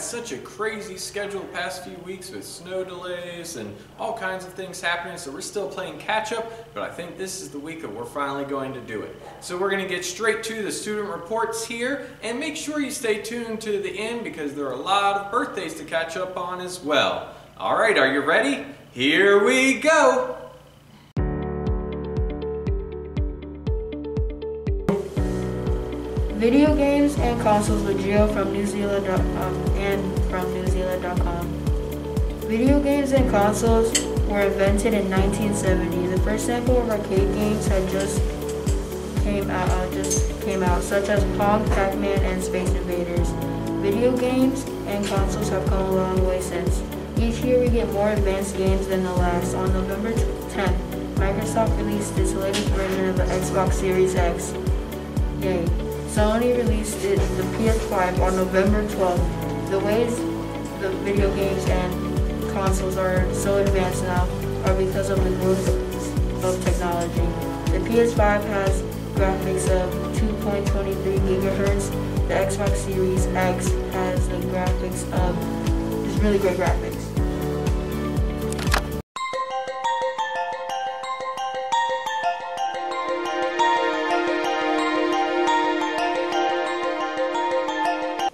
such a crazy schedule the past few weeks with snow delays and all kinds of things happening, so we're still playing catch up, but I think this is the week that we're finally going to do it. So we're going to get straight to the student reports here, and make sure you stay tuned to the end because there are a lot of birthdays to catch up on as well. Alright, are you ready? Here we go! Video games and consoles with Gio from NewZealand.com and from NewZealand.com. Video games and consoles were invented in 1970. The first sample of arcade games had just came out, such as Pong, Pac-Man, and Space Invaders. Video games and consoles have come a long way since. Each year we get more advanced games than the last. On November 10th, Microsoft released its latest version of the Xbox Series X. Yay. Sony released the PS5 on November 12th. The ways the video games and consoles are so advanced now are because of the growth of technology. The PS5 has graphics of 2.23 gigahertz. The Xbox Series X has the graphics of just really great graphics.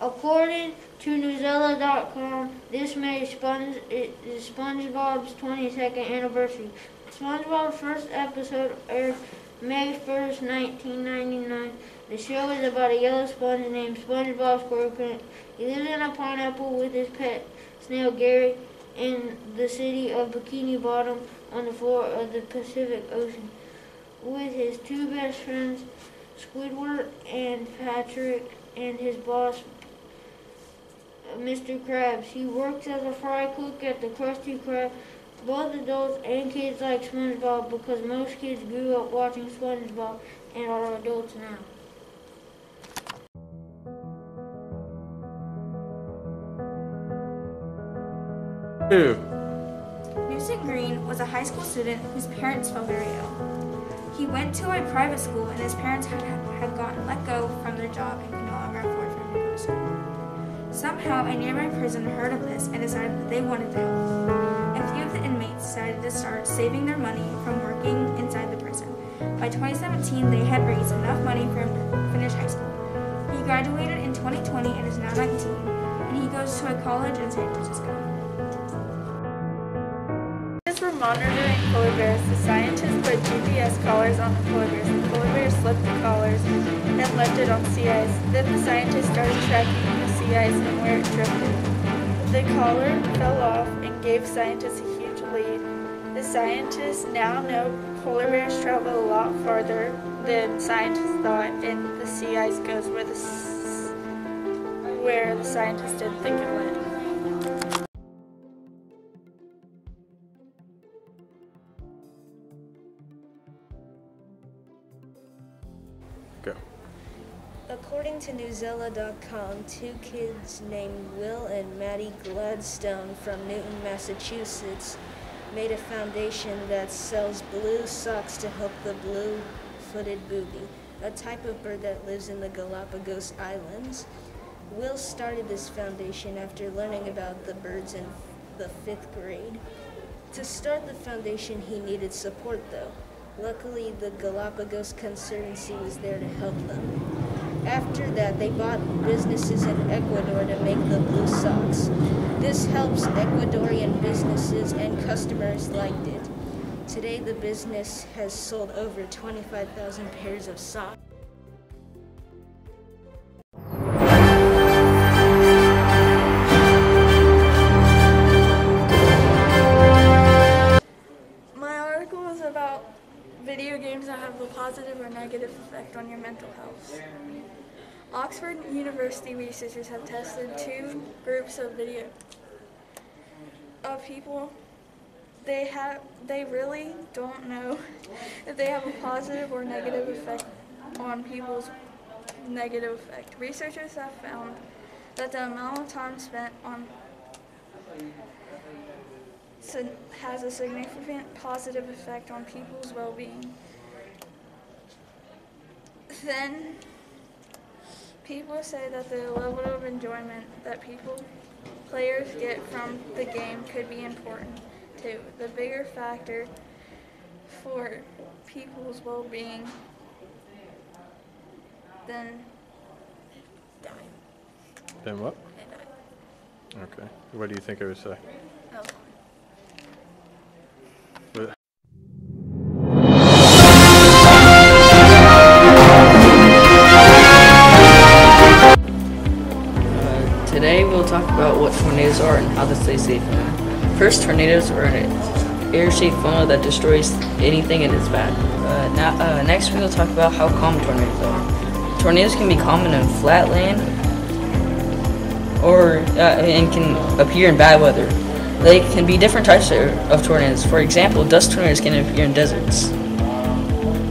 According to NewZealand.com, this May is SpongeBob's 22nd anniversary. SpongeBob's first episode aired May 1st, 1999. The show is about a yellow sponge named SpongeBob SquarePants. He lives in a pineapple with his pet snail Gary in the city of Bikini Bottom on the floor of the Pacific Ocean with his two best friends, Squidward and Patrick, and his boss, Mr. Krabs. He works as a fry cook at the Krusty Krab. Both adults and kids like SpongeBob because most kids grew up watching SpongeBob and are adults now. Newton Green was a high school student whose parents fell very ill. He went to a private school and his parents had gotten let go from their job and could no longer afford for him to go to school. Somehow, a nearby prison heard of this and decided that they wanted to help. A few of the inmates decided to start saving their money from working inside the prison. By 2017, they had raised enough money for him to finish high school. He graduated in 2020 and is now 19, and he goes to a college in San Francisco. For monitoring polar bears, the scientists put GPS collars on the polar bears. The polar bears slipped the collars and left it on sea ice. Then the scientists started tracking the sea ice and where it drifted. The collar fell off and gave scientists a huge lead. The scientists now know polar bears travel a lot farther than scientists thought, and the sea ice goes where the scientists didn't think it went. Go. According to NewZealand.com, two kids named Will and Maddie Gladstone from Newton, Massachusetts, made a foundation that sells blue socks to help the blue-footed booby, a type of bird that lives in the Galapagos Islands. Will started this foundation after learning about the birds in the 5th grade. To start the foundation, he needed support, though. Luckily, the Galapagos Conservancy was there to help them. After that, they bought businesses in Ecuador to make the blue socks. This helps Ecuadorian businesses, and customers liked it. Today, the business has sold over 25,000 pairs of socks. Video games that have a positive or negative effect on your mental health. Oxford University researchers have tested two groups of people. They really don't know if they have a positive or negative effect on people's negative effect. Researchers have found that the amount of time spent on has a significant positive effect on people's well-being. Then, people say that the level of enjoyment that people players get from the game could be important too. The bigger factor for people's well-being than dying. Then what? And dying. Okay. What do you think I would say? Oh. What- Today we'll talk about what tornadoes are and how to stay safe from them. First, tornadoes are an air-shaped funnel that destroys anything in its path. Next we'll talk about how common tornadoes are. Tornadoes can be common in flat land and can appear in bad weather. They can be different types of tornadoes. For example, dust tornadoes can appear in deserts.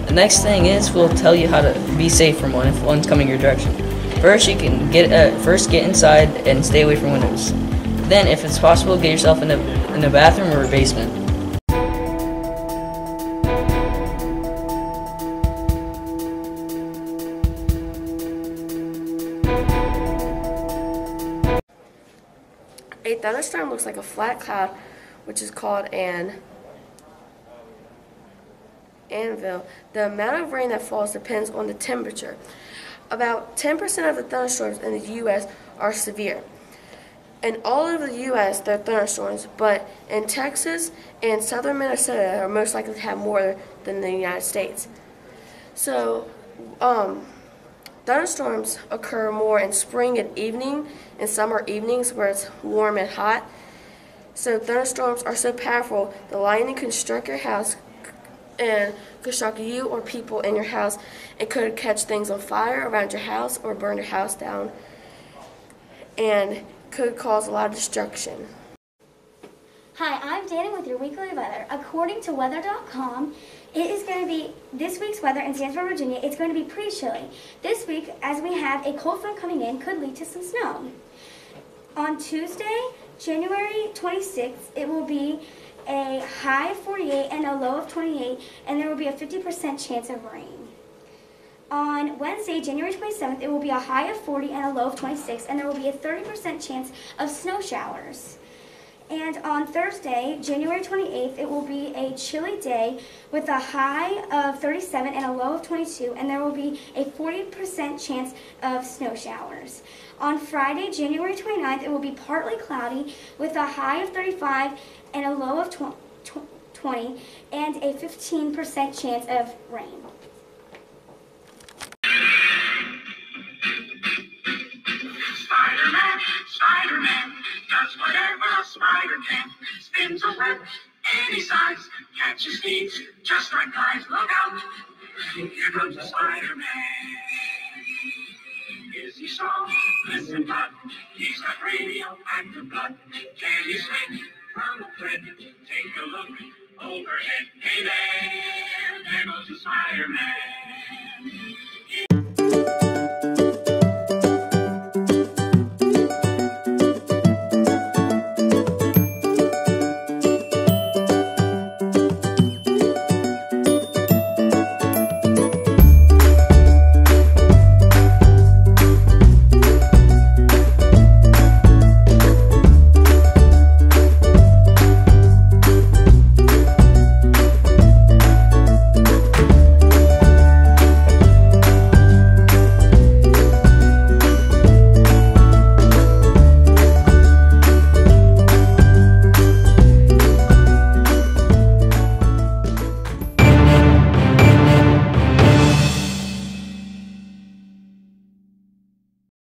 The next thing is we'll tell you how to be safe from one if one's coming your direction. First, you can get inside and stay away from windows. Then, if it's possible, get yourself in a bathroom or a basement. A thunderstorm looks like a flat cloud, which is called an anvil. The amount of rain that falls depends on the temperature. About 10% of the thunderstorms in the U.S. are severe. In all of the U.S., there are thunderstorms, but in Texas and southern Minnesota are most likely to have more than the United States. So, thunderstorms occur more in spring and summer evenings where it's warm and hot. So thunderstorms are so powerful, the lightning can strike your house and could strike you or people in your house. It could catch things on fire around your house or burn your house down and could cause a lot of destruction. Hi, I'm Danny with your weekly weather. According to weather.com, it is going to be this week's weather in Sanford, Virginia. It's going to be pretty chilly. This week, as we have a cold front coming in, could lead to some snow. On Tuesday, January 26th, it will be a high of 48 and a low of 28, and there will be a 50% chance of rain. On Wednesday, January 27th, it will be a high of 40 and a low of 26, and there will be a 30% chance of snow showers. And on Thursday, January 28th, it will be a chilly day with a high of 37 and a low of 22, and there will be a 40% chance of snow showers. On Friday, January 29th, it will be partly cloudy with a high of 35 and a low of 20, and a 15% chance of rain. Spider-Man, Spider-Man, does whatever a spider can. Spins a web any size, catches thieves just like guys. Look out, here comes the Spider-Man. Is he strong? Listen, bud, he's got radioactive blood. Can he swing from a thread? Take a look overhead. Hey there goes the Spider-Man.